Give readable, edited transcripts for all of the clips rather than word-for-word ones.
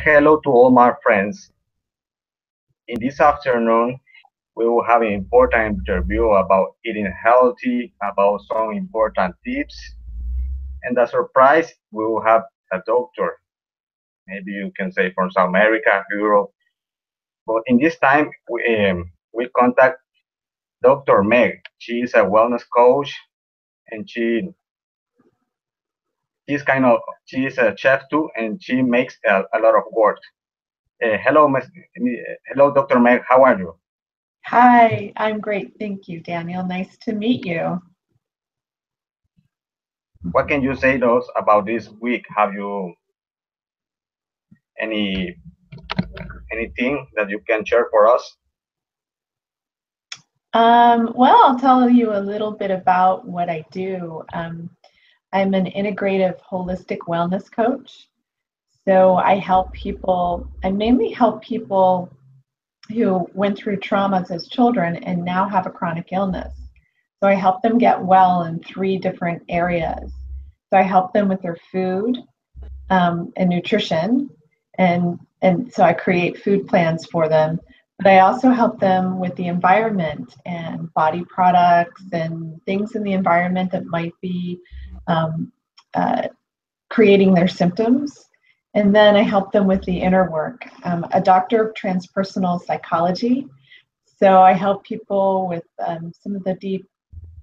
Hello to all my friends. In this afternoon, we will have an important interview about eating healthy, about some important tips, and a surprise, we will have a doctor. Maybe you can say from South America, Europe. But in this time, we contact Dr. Meg. She is a wellness coach, and she's kind of she is a chef too, and she makes a lot of work. Hello, Dr. Meg. How are you? Hi, I'm great. Thank you, Daniel. Nice to meet you. What can you say to us about this week? Have you any anything that you can share for us? Well, I'll tell you a little bit about what I do. I'm an integrative holistic wellness coach. So I mainly help people who went through traumas as children and now have a chronic illness. So I help them get well in three different areas. So I help them with their food, and nutrition, and so I create food plans for them. But I also help them with the environment and body products and things in the environment that might be um, uh, creating their symptoms. And then I help them with the inner work. I'm a doctor of transpersonal psychology, so I help people with some of the deep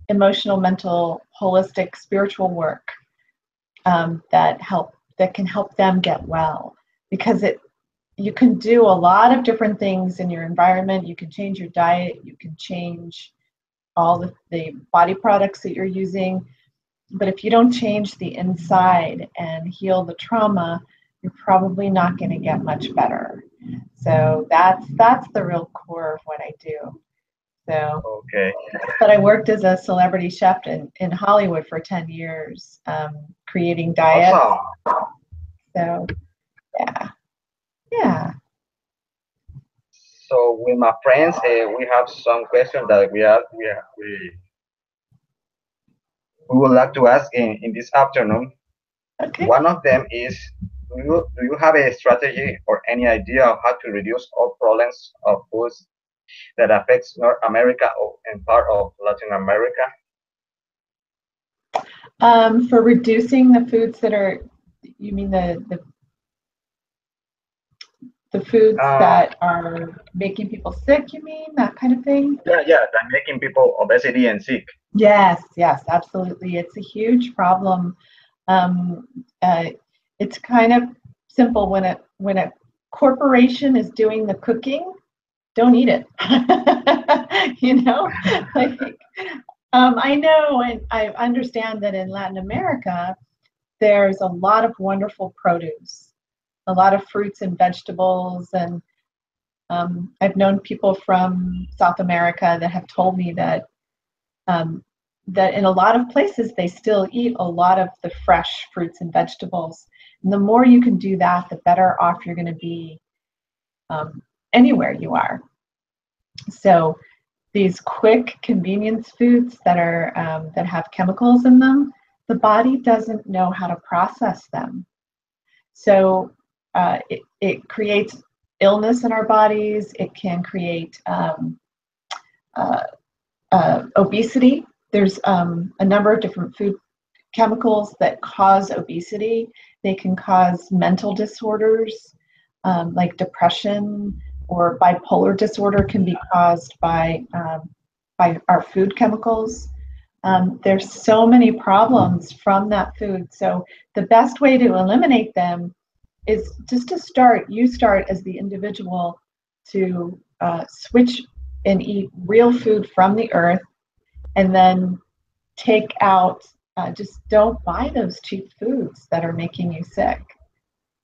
emotional, mental, holistic, spiritual work that can help them get well, because it you can do a lot of different things in your environment. You can change your diet, you can change all the body products that you're using, but if you don't change the inside and heal the trauma, you're probably not going to get much better. So that's the real core of what I do. So, Okay, but I worked as a celebrity chef in Hollywood for 10 years, creating diets. awesome. So yeah, yeah. So with my friends, we have some questions that we would like to ask in this afternoon. Okay. One of them is, do you have a strategy or any idea of how to reduce all problems of foods that affects North America or and part of Latin America? For reducing the foods that are, you mean the foods Uh, that are making people sick, you mean, that kind of thing? yeah, that making people obesity and sick. Yes, yes, absolutely. It's a huge problem. Um, uh, it's kind of simple when a corporation is doing the cooking, don't eat it. You know, like I know and I understand that in Latin America, there's a lot of wonderful produce, a lot of fruits and vegetables, and I've known people from South America that have told me um, that in a lot of places they still eat a lot of the fresh fruits and vegetables. And the more you can do that, the better off you're going to be um, anywhere you are. So these quick convenience foods that have chemicals in them, the body doesn't know how to process them. So it creates illness in our bodies. It can create uh, obesity. There's a number of different food chemicals that cause obesity. They can cause mental disorders like depression, or bipolar disorder can be caused by our food chemicals. There's so many problems from that food. So the best way to eliminate them is just to start. You start as the individual to switch and eat real food from the earth, and then take out, just don't buy those cheap foods that are making you sick.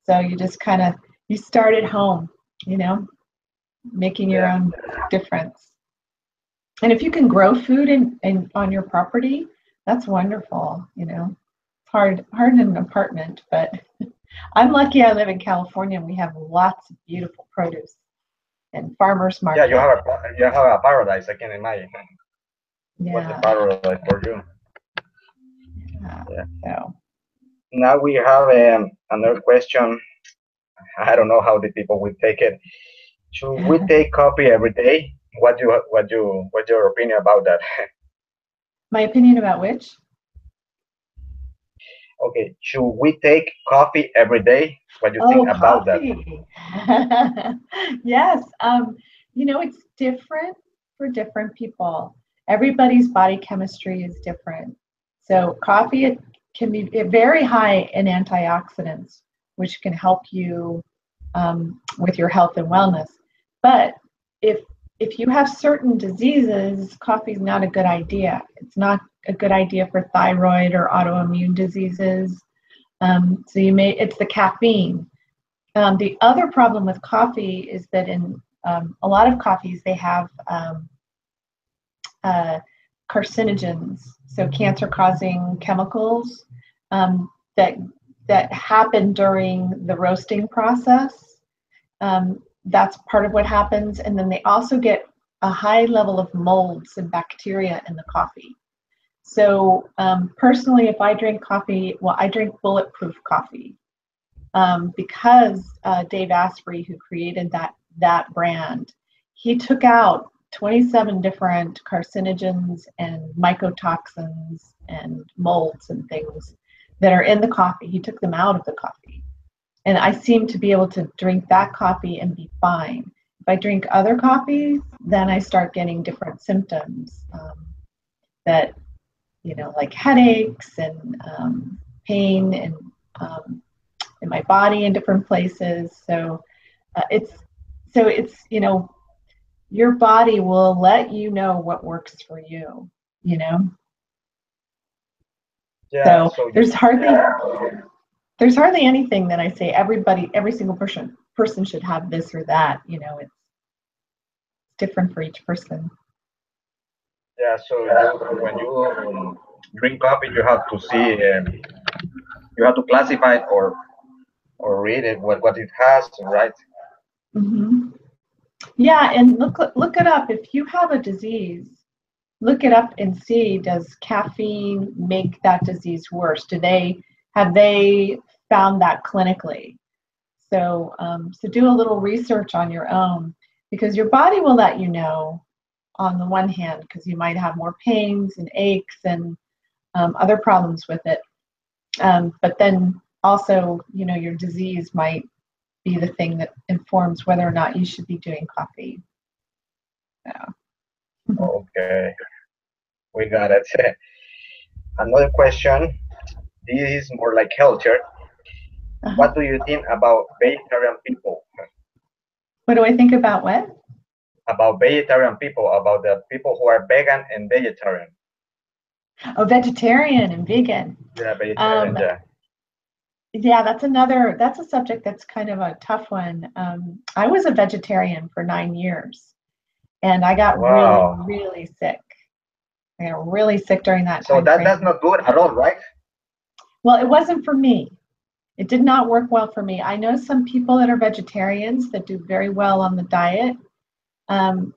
So you just kind of, you start at home, you know, making your Yeah, own difference. And if you can grow food in on your property, that's wonderful, you know. It's hard in an apartment, but I'm lucky I live in California and we have lots of beautiful produce and farmers yeah, market. you have a paradise. I can imagine. What's a Yeah. paradise for you? Yeah. Yeah. So Now we have another question. I don't know how the people will take it. Should we take coffee every day? What's your opinion about that? My opinion about which? Okay, should we take coffee every day? What do you think Oh, about that? coffee. Yes. It's different for different people. Everybody's body chemistry is different. So coffee it can be very high in antioxidants, which can help you with your health and wellness. But if if you have certain diseases, coffee is not a good idea. It's not a good idea for thyroid or autoimmune diseases. So it's the caffeine. The other problem with coffee is that in a lot of coffees they have uh, carcinogens, so cancer-causing chemicals um, that that happen during the roasting process. That's part of what happens, and then they also get a high level of molds and bacteria in the coffee. So personally, if I drink coffee, well, I drink bulletproof coffee because Dave Asprey, who created that brand, he took out 27 different carcinogens and mycotoxins and molds and things that are in the coffee. He took them out of the coffee. And I seem to be able to drink that coffee and be fine. If I drink other coffees, then I start getting different symptoms that, like headaches and pain and in my body in different places. Uh, it's it's your body will let you know what works for you. You know, Yeah, so so there's hardly anything that I say every single person should have this or that. It's different for each person. yeah, so when you drink coffee, you have to see, you have to classify it or read it what it has, right? Hmm. Yeah, and look it up. If you have a disease, look it up and see, does caffeine make that disease worse? Have they found that clinically? So do a little research on your own because your body will let you know on the one hand because you might have more pains and aches and other problems with it. But then also, your disease might be the thing that informs whether or not you should be doing coffee. Yeah. Okay, we got it. Another question. This is more like healthcare. Uh-huh. What do you think about vegetarian people? What do I think about what? About vegetarian people, about the people who are vegan and vegetarian. Oh, vegetarian and vegan. Yeah, vegetarian. Um, Yeah. yeah, that's a subject that's kind of a tough one. I was a vegetarian for 9 years and I got really, Wow. really sick. I got really sick during that So time that's frame. not good at all, right? Well, it wasn't for me. It did not work well for me. I know some people that are vegetarians that do very well on the diet. Um,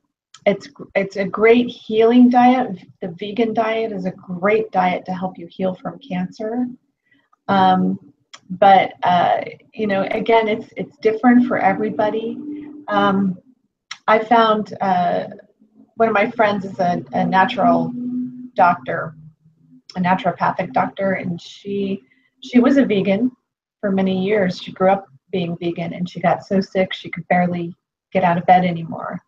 it's a great healing diet. The vegan diet is a great diet to help you heal from cancer. Um, but again, it's different for everybody. Um, I found one of my friends is a natural doctor, a naturopathic doctor, and she was a vegan for many years. She grew up being vegan, and she got so sick she could barely get out of bed anymore.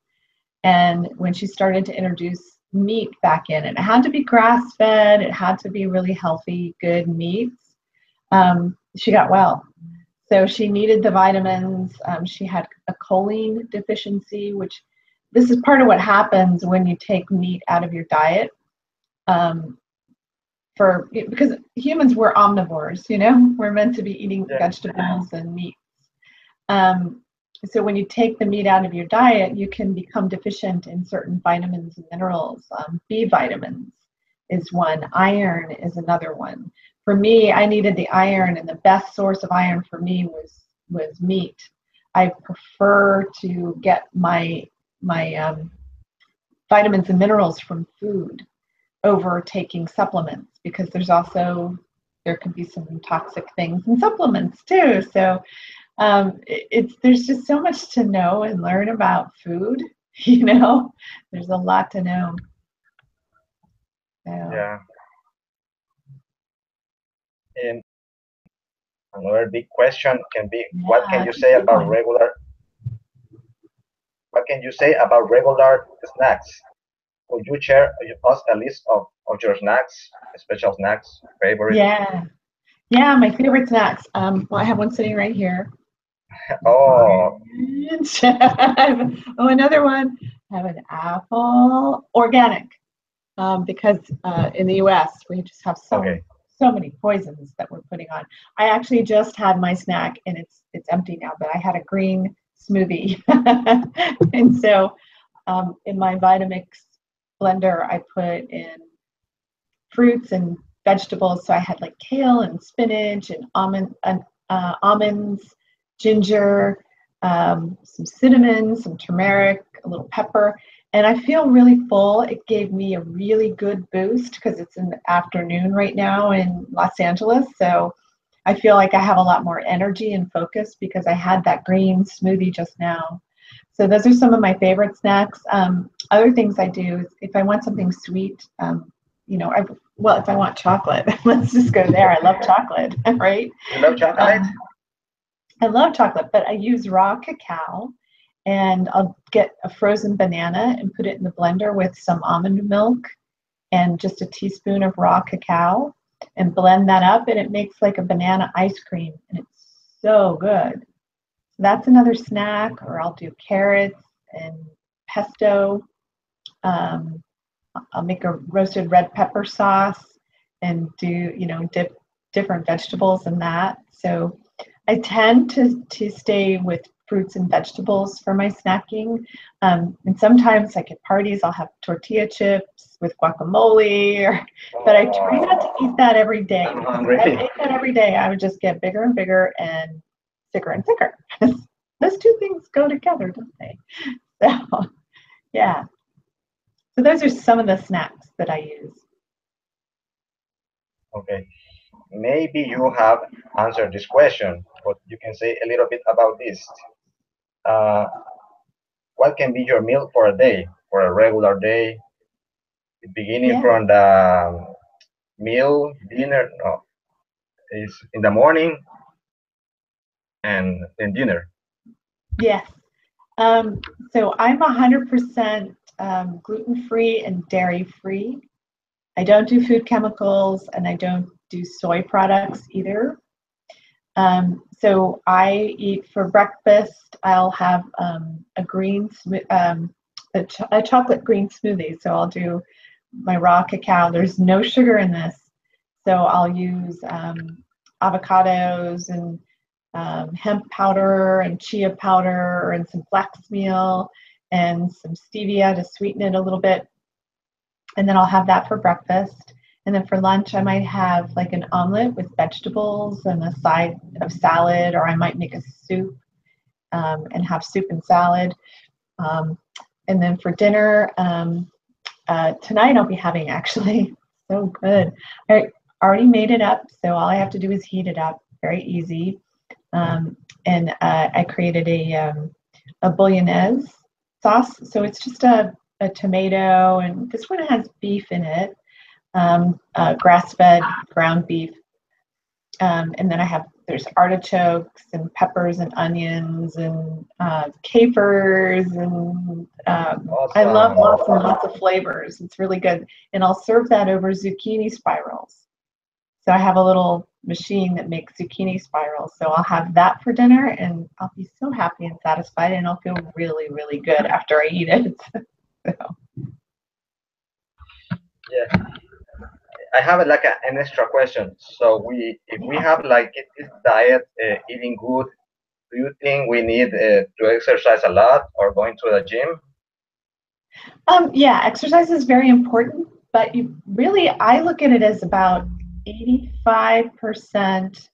And when she started to introduce meat back in, and it had to be grass fed, it had to be really healthy, good meats, she got well. So she needed the vitamins. She had a choline deficiency, which this is part of what happens when you take meat out of your diet. Um, because humans we're omnivores, we're meant to be eating Yeah. vegetables and meat. Um, so when you take the meat out of your diet, you can become deficient in certain vitamins and minerals. B vitamins is one. Iron is another one. For me, I needed the iron, and the best source of iron for me was meat. I prefer to get my vitamins and minerals from food over taking supplements because there could be some toxic things in supplements too. So It's there's just so much to know and learn about food. You know, there's a lot to know. So Yeah. And another big question can be, yeah, it's a big one. what can you say about regular snacks? Could you share us a list of your snacks, special snacks, favorite? Yeah, yeah. My favorite snacks. Well, I have one sitting right here. Oh, Orange. Oh, another one. I have an apple, organic, because in the U.S. we just have okay. so many poisons that we're putting on. I actually just had my snack, and it's empty now, but I had a green smoothie, and so in my Vitamix blender, I put in fruits and vegetables. So I had like kale and spinach and almonds, ginger, some cinnamon, some turmeric, a little pepper. And I feel really full. It gave me a really good boost because it's in the afternoon right now in Los Angeles. So I feel like I have a lot more energy and focus because I had that green smoothie just now. So those are some of my favorite snacks. Other things I do is if I want something sweet, well, if I want chocolate, let's just go there. I love chocolate, right? You love chocolate? Um, I love chocolate, but I use raw cacao, and I'll get a frozen banana and put it in the blender with some almond milk and just a teaspoon of raw cacao and blend that up, and it makes like a banana ice cream, and it's so good. So that's another snack. Or I'll do carrots and pesto. Um, I'll make a roasted red pepper sauce and do, dip different vegetables in that. So I tend to stay with fruits and vegetables for my snacking. And sometimes, like at parties, I'll have tortilla chips with guacamole, but I try not to Oh, eat that every day I'm because if I hungry. ate that every day, I would just get bigger and bigger and sicker and sicker. Those two things go together, don't they? So, yeah. So those are some of the snacks that I use. Okay. Maybe you have answered this question, but you can say a little bit about this. Uh, what can be your meal for a day, for a regular day, beginning Yeah. from the meal, dinner, no, is in the morning and then dinner. Yes. Um, so I'm 100% gluten-free and dairy-free. I don't do food chemicals and I don't do soy products either. So I eat for breakfast. I'll have a chocolate green smoothie. So I'll do my raw cacao. There's no sugar in this, so I'll use avocados and hemp powder and chia powder and some flax meal and some stevia to sweeten it a little bit. And then I'll have that for breakfast. And then for lunch, I might have like an omelet with vegetables and a side of salad, or I might make a soup and have soup and salad. Um, and then for dinner, tonight I'll be having actually so good. I already made it up, so all I have to do is heat it up. Very easy. And I created a bolognese sauce. So it's just a tomato, and this one has beef in it, grass-fed ground beef. And then there's artichokes and peppers and onions and capers, and I love Awesome. lots and lots of flavors. It's really good. And I'll serve that over zucchini spirals. So I have a little machine that makes zucchini spirals. So I'll have that for dinner, and I'll be so happy and satisfied, and I'll feel really, really good after I eat it. So, Yeah, I have like an extra question. So if we yeah. have like this diet, eating good, do you think we need to exercise a lot or going to the gym? Yeah, exercise is very important, but I look at it as about 85%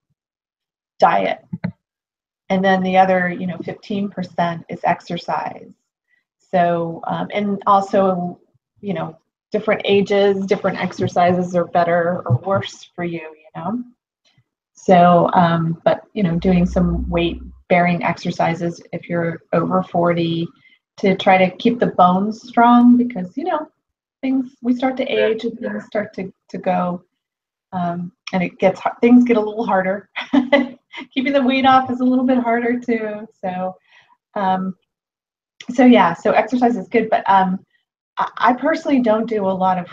diet, and then the other, 15% is exercise. So, and also, you know, different ages, different exercises are better or worse for you, you know. So, but doing some weight bearing exercises if you're over 40 to try to keep the bones strong, because we start to Yeah. age and things start to go, and things get a little harder. Keeping the weight off is a little bit harder too. Um, so exercise is good, but I personally don't do a lot of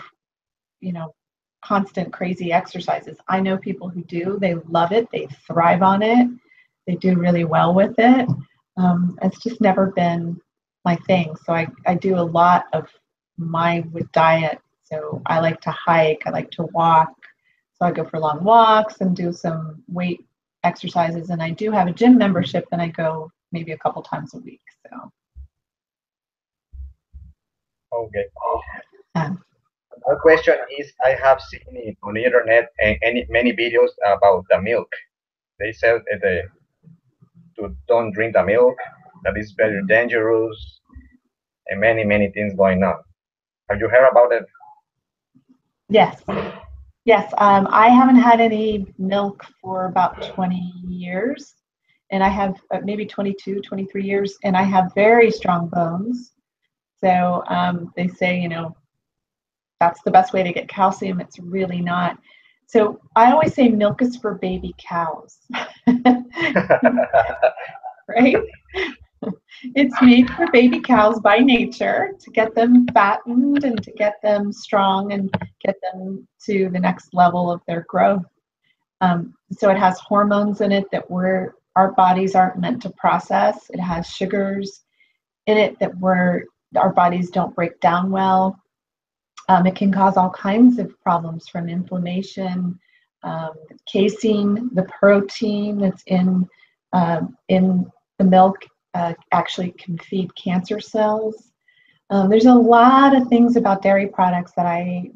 constant crazy exercises. I know people who do. They love it. They thrive on it. They do really well with it. It's just never been my thing. So I do a lot of with diet. So I like to hike. I like to walk. So I go for long walks and do some weight exercises. And I do have a gym membership, and I go maybe a couple times a week. So. Okay. Um, My question is, I have seen it on the internet and many videos about the milk. They said that to don't drink the milk, that is very dangerous, and many things going on. Have you heard about it? yes. Yes, I haven't had any milk for about 20 years, and I have maybe 22, 23 years, and I have very strong bones. So they say, that's the best way to get calcium. It's really not. So I always say milk is for baby cows, right? It's made for baby cows by nature to get them fattened and to get them strong and get them to the next level of their growth. So it has hormones in it that our bodies aren't meant to process. It has sugars in it that our bodies don't break down well. It can cause all kinds of problems, from inflammation, casein, the protein that's in the milk actually can feed cancer cells. There's a lot of things about dairy products that I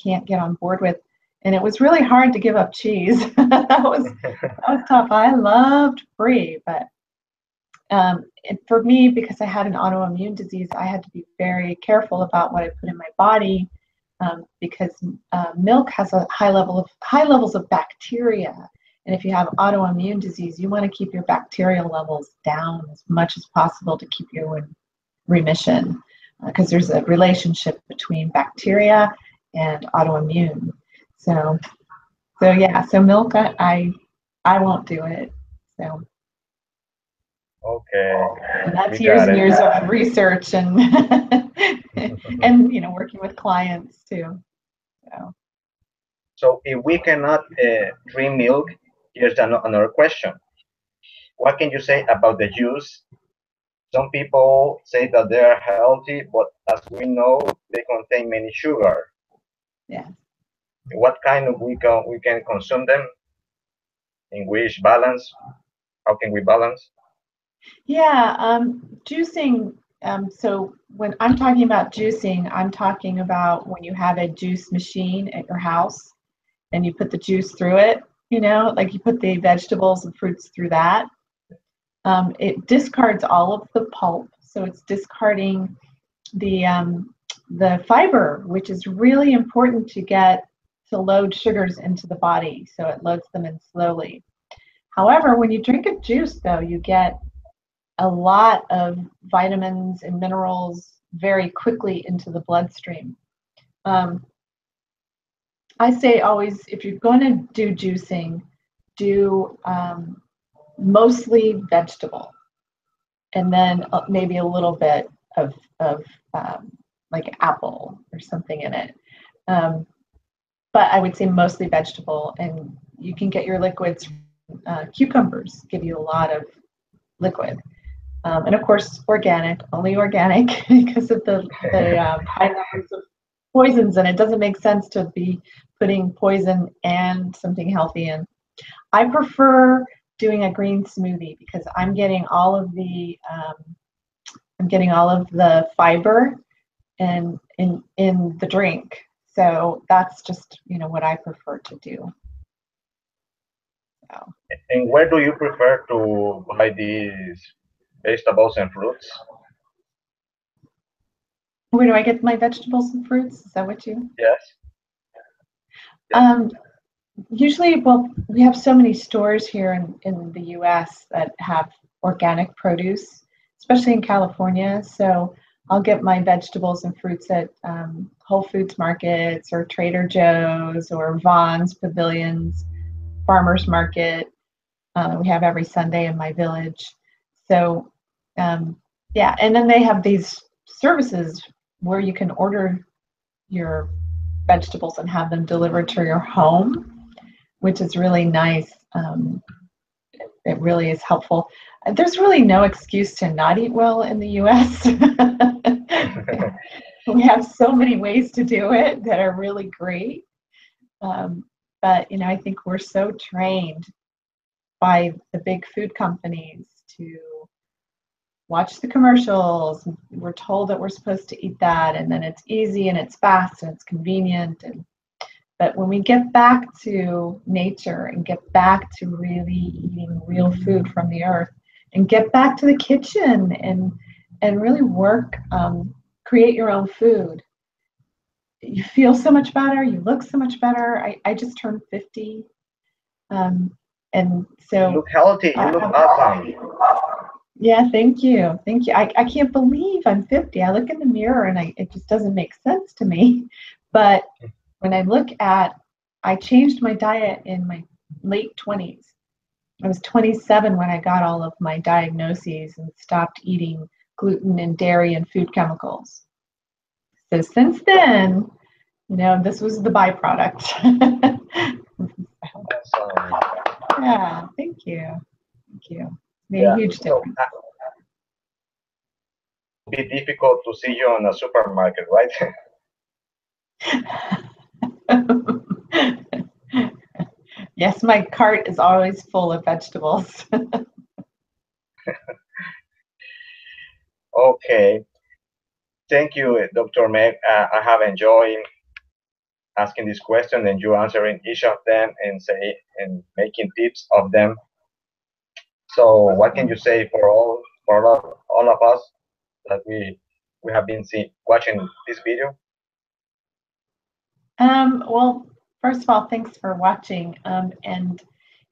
can't get on board with. And it was really hard to give up cheese. that was tough. I loved brie, but for me, because I had an autoimmune disease, I had to be very careful about what I put in my body, because milk has high levels of bacteria. And if you have autoimmune disease, you want to keep your bacterial levels down as much as possible to keep you in remission, because there's a relationship between bacteria and autoimmune. So milk, I won't do it. So. Okay, And that's we years got and it. years of research and and working with clients too. So So if we cannot drink milk, here's another question. What can you say about the juice? Some people say that they are healthy, but as we know, they contain many sugar. yeah. What kind of we can consume them? In which balance? How can we balance? Yeah, juicing. So when I'm talking about juicing, I'm talking about when you have a juice machine at your house and you put the juice through it, like you put the vegetables and fruits through that. It discards all of the pulp, so it's discarding the fiber, which is really important to load sugars into the body, so it loads them in slowly. However, when you drink a juice, though, you get a lot of vitamins and minerals very quickly into the bloodstream. I say always, if you're going to do juicing, do mostly vegetable, and then maybe a little bit of like apple or something in it. Um, but I would say mostly vegetable, and you can get your liquids. Cucumbers give you a lot of liquid, and of course organic, only organic because of the high levels of poisons, and it doesn't make sense to be putting poison and something healthy in. I prefer doing a green smoothie because I'm getting all of the fiber and in the drink. So that's just what I prefer to do. So And where do you prefer to buy these vegetables and fruits? where do I get my vegetables and fruits? Is that what you? Yes. Um, Usually, well, we have so many stores here in the US that have organic produce, especially in California. So I'll get my vegetables and fruits at Whole Foods markets or Trader Joe's or Vaughn's Pavilions, Farmers Market. We have every Sunday in my village. So, yeah, and then they have these services where you can order your vegetables and have them delivered to your home, which is really nice. It really is helpful. There's really no excuse to not eat well in the US. We have so many ways to do it that are really great. Um, but, I think we're so trained by the big food companies to watch the commercials. We're told that we're supposed to eat that, and then it's easy and it's fast and it's convenient. But when we get back to nature and get back to really eating real food from the earth and get back to the kitchen and really work, create your own food, you feel so much better. You look so much better. I just turned 50. And You so look healthy. You look awesome. yeah, thank you. Thank you. I can't believe I'm 50. I look in the mirror and it just doesn't make sense to me. But when I look at, I changed my diet in my late 20s. I was 27 when I got all of my diagnoses and stopped eating gluten and dairy and food chemicals. So since then, this was the byproduct. Awesome. Yeah, thank you. Thank you. Made a Yeah. huge So difference. be difficult to see you in a supermarket, right? Yes, my cart is always full of vegetables. Okay. Thank you, Dr. Meg. I have enjoyed asking this question and you answering each of them and making tips of them. So, what can you say for all of us that we have been watching this video? Well, first of all, thanks for watching. And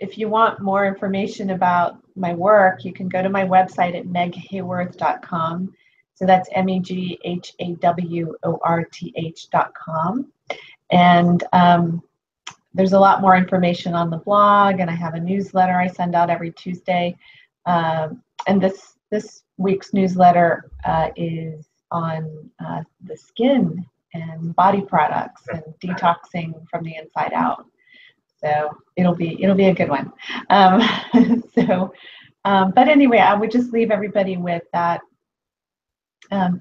if you want more information about my work, you can go to my website at meghaworth.com. So that's MEGHAWORTH.com. And there's a lot more information on the blog, and I have a newsletter I send out every Tuesday. And this week's newsletter is on the skin and body products and detoxing from the inside out. So it'll be a good one. But anyway, I would just leave everybody with that: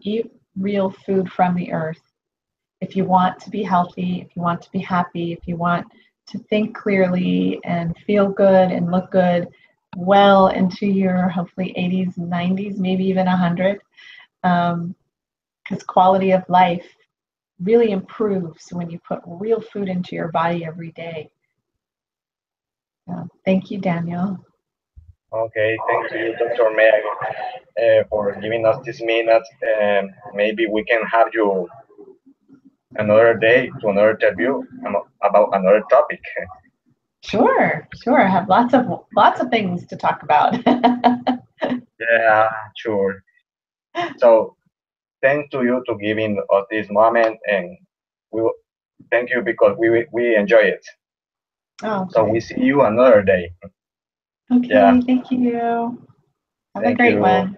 eat real food from the earth. If you want to be healthy, if you want to be happy, if you want to think clearly and feel good and look good well into your hopefully 80s and 90s, maybe even 100, because quality of life really improves when you put real food into your body every day. Thank you, Daniel. Okay, thank you, Dr. Meg, for giving us this minute. Maybe we can have you another day to another interview about another topic. Sure. I have lots of things to talk about. Yeah, sure. So, thanks to you to giving us this moment, and we will, thank you because we enjoy it. Oh, So we good. see you another day. Okay, Yeah, thank you. Have a thank great you. one.